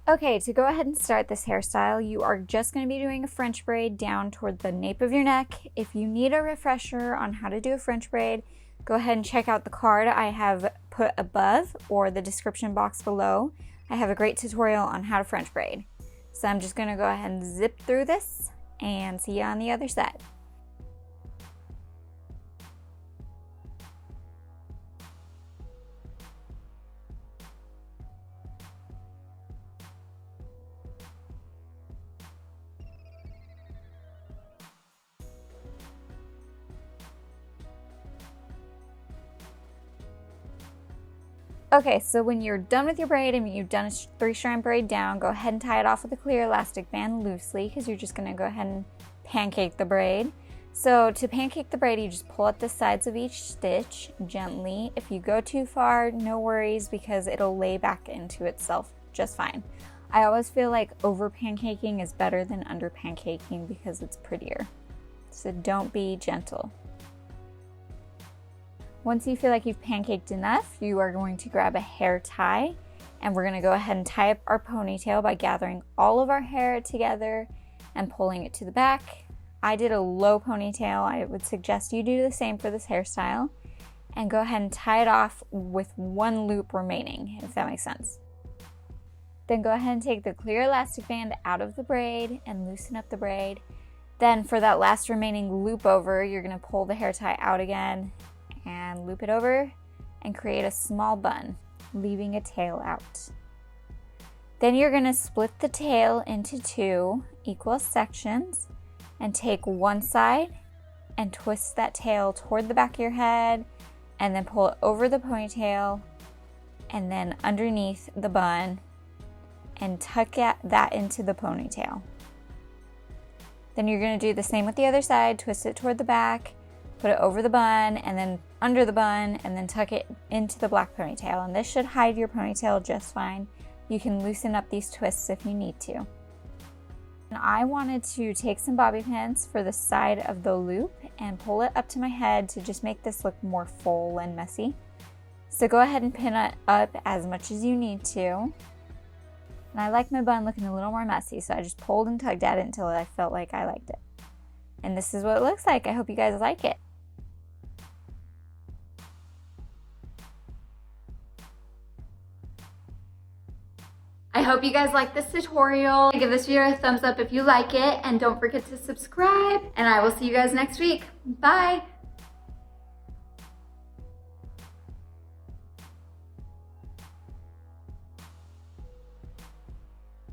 Okay, to go ahead and start this hairstyle, you are just going to be doing a French braid down toward the nape of your neck. If you need a refresher on how to do a French braid, go ahead and check out the card I have put above or the description box below. I have a great tutorial on how to French braid. So I'm just going to go ahead and zip through this and see you on the other side. Okay, so when you're done with your braid and you've done a 3-strand braid down, go ahead and tie it off with a clear elastic band loosely because you're just going to go ahead and pancake the braid. So to pancake the braid, you just pull at the sides of each stitch gently. If you go too far, no worries because it'll lay back into itself just fine. I always feel like over pancaking is better than under pancaking because it's prettier. So don't be gentle. Once you feel like you've pancaked enough, you are going to grab a hair tie and we're going to go ahead and tie up our ponytail by gathering all of our hair together and pulling it to the back. I did a low ponytail. I would suggest you do the same for this hairstyle and go ahead and tie it off with one loop remaining, if that makes sense. Then go ahead and take the clear elastic band out of the braid and loosen up the braid. Then for that last remaining loop over, you're going to pull the hair tie out again and loop it over and create a small bun, leaving a tail out. Then you're going to split the tail into 2 equal sections and take one side and twist that tail toward the back of your head and then pull it over the ponytail and then underneath the bun and tuck that into the ponytail. Then you're going to do the same with the other side, twist it toward the back, put it over the bun and then under the bun and then tuck it into the black ponytail. And this should hide your ponytail just fine. You can loosen up these twists if you need to. And I wanted to take some bobby pins for the side of the loop and pull it up to my head to just make this look more full and messy. So go ahead and pin it up as much as you need to. And I like my bun looking a little more messy, so I just pulled and tugged at it until I felt like I liked it. And this is what it looks like. I hope you guys like it. I hope you guys like this tutorial. Give this video a thumbs up if you like it, and don't forget to subscribe, and I will see you guys next week. Bye!